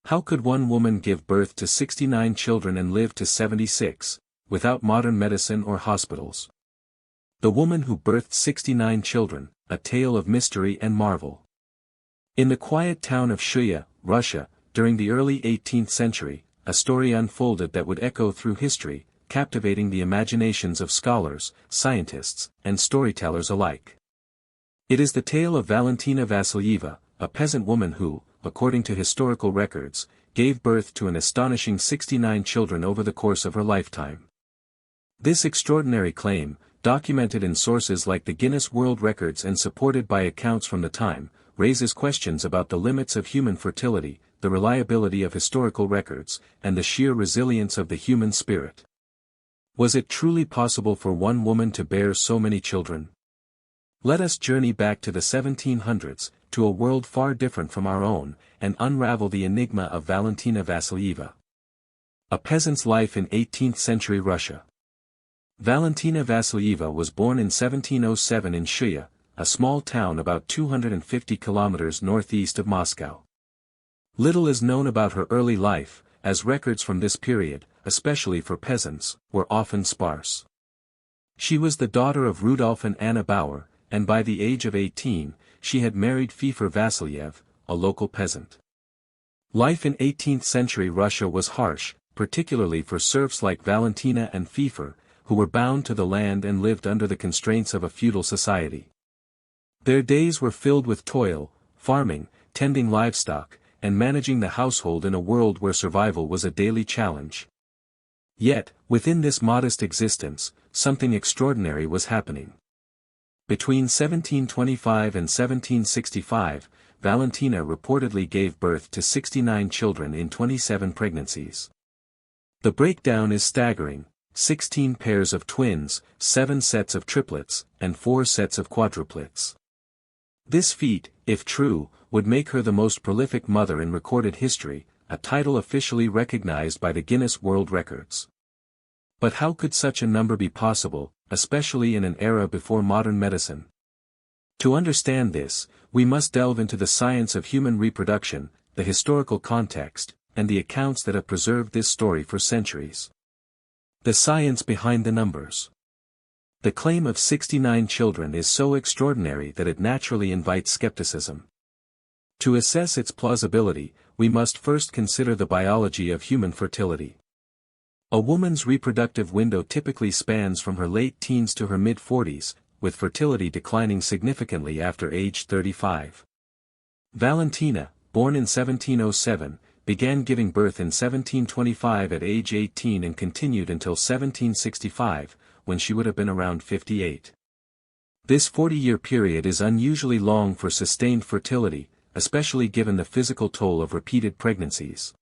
How could one woman give birth to 69 children and live to 76, without modern medicine or hospitals? The woman who birthed 69 children, a tale of mystery and marvel. In the quiet town of Shuya, Russia, during the early 18th century, a story unfolded that would echo through history, captivating the imaginations of scholars, scientists, and storytellers alike. It is the tale of Valentina Vassilyeva, a peasant woman who, according to historical records, gave birth to an astonishing 69 children over the course of her lifetime. This extraordinary claim, documented in sources like the Guinness World Records and supported by accounts from the time, raises questions about the limits of human fertility, the reliability of historical records, and the sheer resilience of the human spirit. Was it truly possible for one woman to bear so many children? Let us journey back to the 1700s, to a world far different from our own, and unravel the enigma of Valentina Vassilyeva. A peasant's life in 18th century Russia. Valentina Vassilyeva was born in 1707 in Shuya, a small town about 250 kilometers northeast of Moscow. Little is known about her early life, as records from this period, especially for peasants, were often sparse. She was the daughter of Rudolf and Anna Bauer, and by the age of 18, she had married Feofor Vassilyev, a local peasant. Life in 18th century Russia was harsh, particularly for serfs like Valentina and Feofor, who were bound to the land and lived under the constraints of a feudal society. Their days were filled with toil, farming, tending livestock, and managing the household in a world where survival was a daily challenge. Yet, within this modest existence, something extraordinary was happening. Between 1725 and 1765, Valentina reportedly gave birth to 69 children in 27 pregnancies. The breakdown is staggering: 16 pairs of twins, 7 sets of triplets, and 4 sets of quadruplets. This feat, if true, would make her the most prolific mother in recorded history, a title officially recognized by the Guinness World Records. But how could such a number be possible, especially in an era before modern medicine? To understand this, we must delve into the science of human reproduction, the historical context, and the accounts that have preserved this story for centuries. The science behind the numbers. The claim of 69 children is so extraordinary that it naturally invites skepticism. To assess its plausibility, we must first consider the biology of human fertility. A woman's reproductive window typically spans from her late teens to her mid-40s, with fertility declining significantly after age 35. Valentina, born in 1707, began giving birth in 1725 at age 18 and continued until 1765, when she would have been around 58. This 40-year period is unusually long for sustained fertility, especially given the physical toll of repeated pregnancies.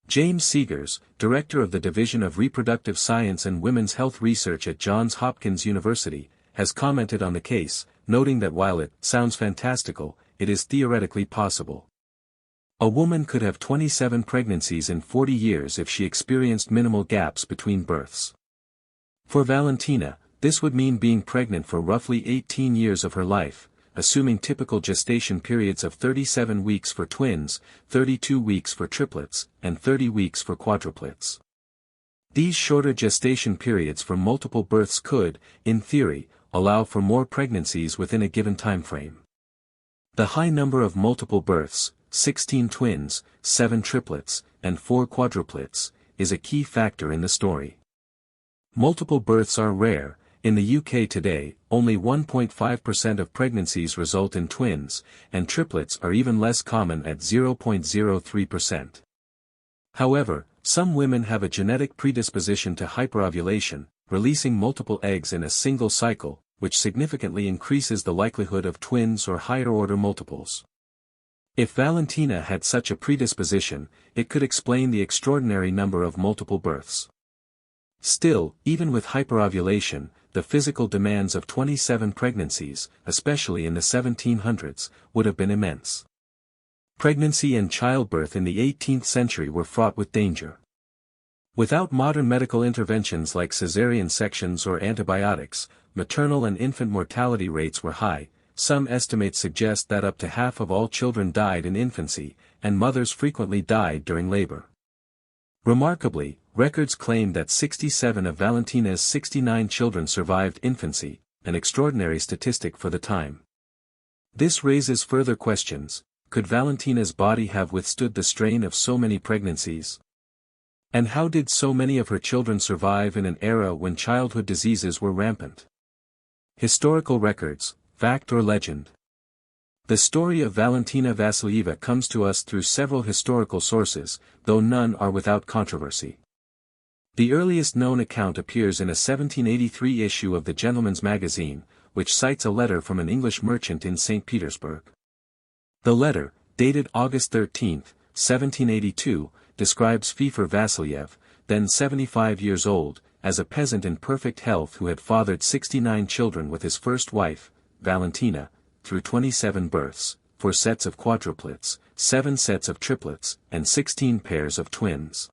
James Seegers, director of the Division of Reproductive Science and Women's Health Research at Johns Hopkins University, has commented on the case, noting that while it sounds fantastical, it is theoretically possible. A woman could have 27 pregnancies in 40 years if she experienced minimal gaps between births. For Valentina, this would mean being pregnant for roughly 18 years of her life, assuming typical gestation periods of 37 weeks for twins, 32 weeks for triplets, and 30 weeks for quadruplets. These shorter gestation periods for multiple births could, in theory, allow for more pregnancies within a given time frame. The high number of multiple births, 16 twins, 7 triplets, and 4 quadruplets, is a key factor in the story. Multiple births are rare. In the UK today, only 1.5% of pregnancies result in twins, and triplets are even less common at 0.03%. However, some women have a genetic predisposition to hyperovulation, releasing multiple eggs in a single cycle, which significantly increases the likelihood of twins or higher-order multiples. If Valentina had such a predisposition, it could explain the extraordinary number of multiple births. Still, even with hyperovulation, the physical demands of 27 pregnancies, especially in the 1700s, would have been immense. Pregnancy and childbirth in the 18th century were fraught with danger. Without modern medical interventions like caesarean sections or antibiotics, maternal and infant mortality rates were high. Some estimates suggest that up to half of all children died in infancy, and mothers frequently died during labor. Remarkably, records claim that 67 of Valentina's 69 children survived infancy, an extraordinary statistic for the time. This raises further questions: could Valentina's body have withstood the strain of so many pregnancies? And how did so many of her children survive in an era when childhood diseases were rampant? Historical records, fact or legend? The story of Valentina Vassilyeva comes to us through several historical sources, though none are without controversy. The earliest known account appears in a 1783 issue of the Gentleman's Magazine, which cites a letter from an English merchant in St. Petersburg. The letter, dated August 13, 1782, describes Feofor Vassilyev, then 75 years old, as a peasant in perfect health who had fathered 69 children with his first wife, Valentina, through 27 births, 4 sets of quadruplets, 7 sets of triplets, and 16 pairs of twins.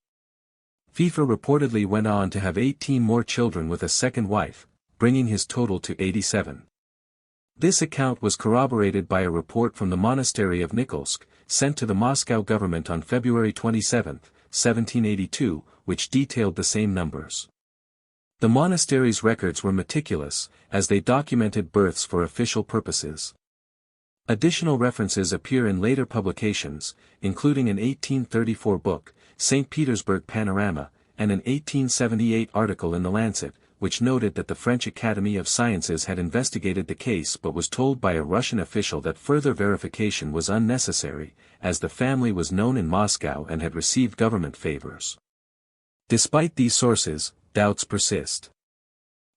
Feofor reportedly went on to have 18 more children with a second wife, bringing his total to 87. This account was corroborated by a report from the monastery of Nikolsk, sent to the Moscow government on February 27, 1782, which detailed the same numbers. The monastery's records were meticulous, as they documented births for official purposes. Additional references appear in later publications, including an 1834 book, St. Petersburg Panorama, and an 1878 article in The Lancet, which noted that the French Academy of Sciences had investigated the case but was told by a Russian official that further verification was unnecessary, as the family was known in Moscow and had received government favors. Despite these sources, doubts persist.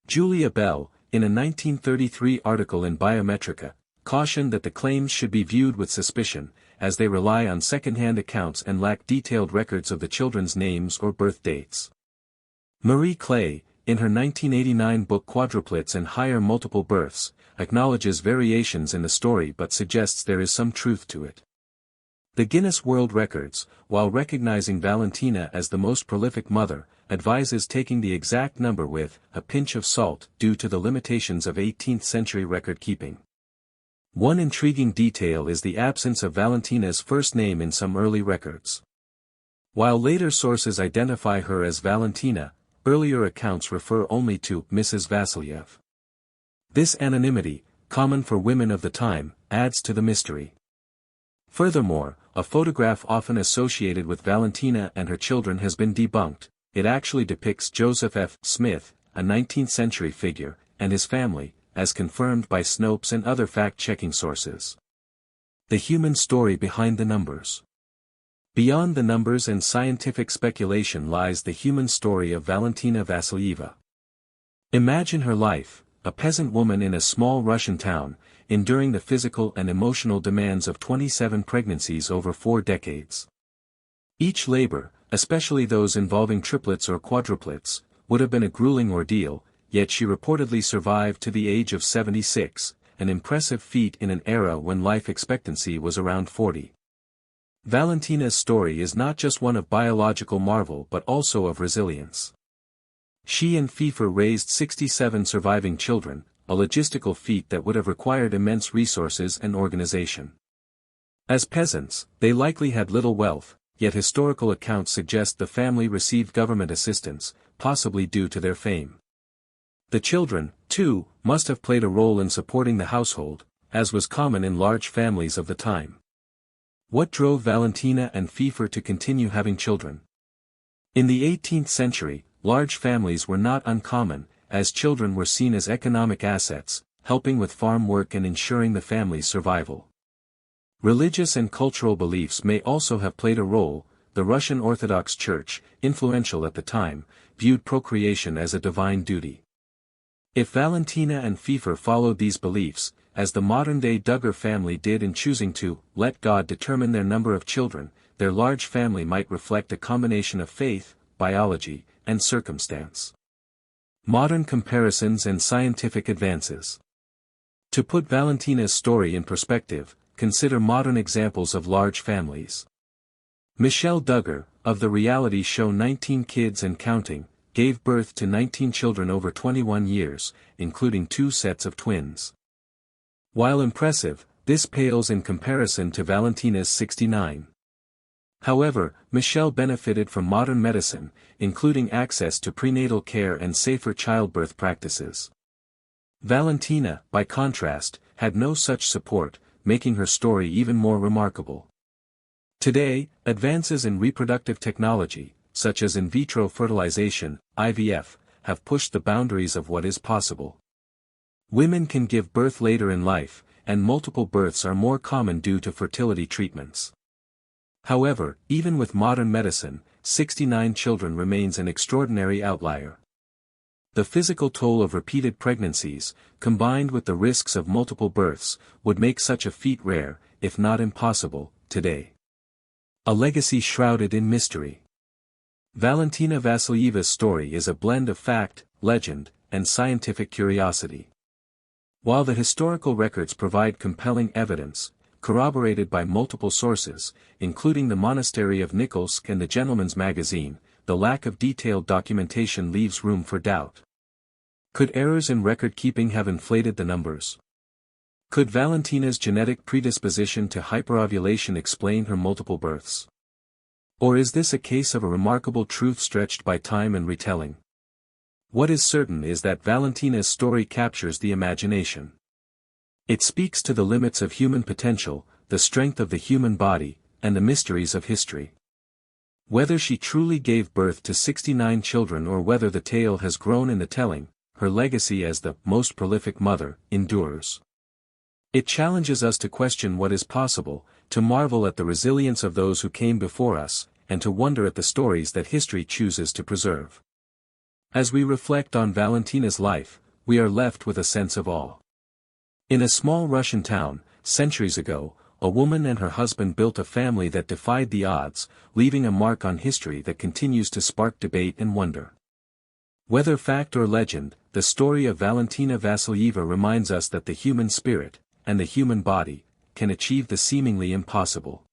Julia Bell, in a 1933 article in Biometrica, cautioned that the claims should be viewed with suspicion, as they rely on second-hand accounts and lack detailed records of the children's names or birth dates. Marie Clay, in her 1989 book Quadruplets and Higher Multiple Births, acknowledges variations in the story but suggests there is some truth to it. The Guinness World Records, while recognizing Valentina as the most prolific mother, advises taking the exact number with a pinch of salt due to the limitations of 18th-century record-keeping. One intriguing detail is the absence of Valentina's first name in some early records. While later sources identify her as Valentina, earlier accounts refer only to Mrs. Vassilyev. This anonymity, common for women of the time, adds to the mystery. Furthermore, a photograph often associated with Valentina and her children has been debunked. It actually depicts Joseph F. Smith, a 19th-century figure, and his family, as confirmed by Snopes and other fact-checking sources. The human story behind the numbers. Beyond the numbers and scientific speculation lies the human story of Valentina Vassilyeva. Imagine her life, a peasant woman in a small Russian town, enduring the physical and emotional demands of 27 pregnancies over 4 decades. Each labor, especially those involving triplets or quadruplets, would have been a grueling ordeal, yet she reportedly survived to the age of 76, an impressive feat in an era when life expectancy was around 40. Valentina's story is not just one of biological marvel but also of resilience. She and Feofor raised 67 surviving children, a logistical feat that would have required immense resources and organization. As peasants, they likely had little wealth, yet historical accounts suggest the family received government assistance, possibly due to their fame. The children, too, must have played a role in supporting the household, as was common in large families of the time. What drove Valentina and Feofor to continue having children? In the 18th century, large families were not uncommon, as children were seen as economic assets, helping with farm work and ensuring the family's survival. Religious and cultural beliefs may also have played a role. The Russian Orthodox Church, influential at the time, viewed procreation as a divine duty. If Valentina and Feofor followed these beliefs, as the modern-day Duggar family did in choosing to let God determine their number of children, their large family might reflect a combination of faith, biology, and circumstance. Modern comparisons and scientific advances. To put Valentina's story in perspective, consider modern examples of large families. Michelle Duggar, of the reality show 19 Kids and Counting, gave birth to 19 children over 21 years, including 2 sets of twins. While impressive, this pales in comparison to Valentina's 69. However, Michelle benefited from modern medicine, including access to prenatal care and safer childbirth practices. Valentina, by contrast, had no such support, making her story even more remarkable. Today, advances in reproductive technology, such as in vitro fertilization, IVF, have pushed the boundaries of what is possible. Women can give birth later in life, and multiple births are more common due to fertility treatments. However, even with modern medicine, 69 children remains an extraordinary outlier. The physical toll of repeated pregnancies, combined with the risks of multiple births, would make such a feat rare, if not impossible, today. A legacy shrouded in mystery. Valentina Vassilyeva's story is a blend of fact, legend, and scientific curiosity. While the historical records provide compelling evidence, corroborated by multiple sources, including the Monastery of Nikolsk and the Gentleman's Magazine, the lack of detailed documentation leaves room for doubt. Could errors in record-keeping have inflated the numbers? Could Valentina's genetic predisposition to hyperovulation explain her multiple births? Or is this a case of a remarkable truth stretched by time and retelling? What is certain is that Valentina's story captures the imagination. It speaks to the limits of human potential, the strength of the human body, and the mysteries of history. Whether she truly gave birth to 69 children or whether the tale has grown in the telling, her legacy as the most prolific mother endures. It challenges us to question what is possible, to marvel at the resilience of those who came before us, and to wonder at the stories that history chooses to preserve. As we reflect on Valentina's life, we are left with a sense of awe. In a small Russian town, centuries ago, a woman and her husband built a family that defied the odds, leaving a mark on history that continues to spark debate and wonder. Whether fact or legend, the story of Valentina Vassilyeva reminds us that the human spirit, and the human body, can achieve the seemingly impossible.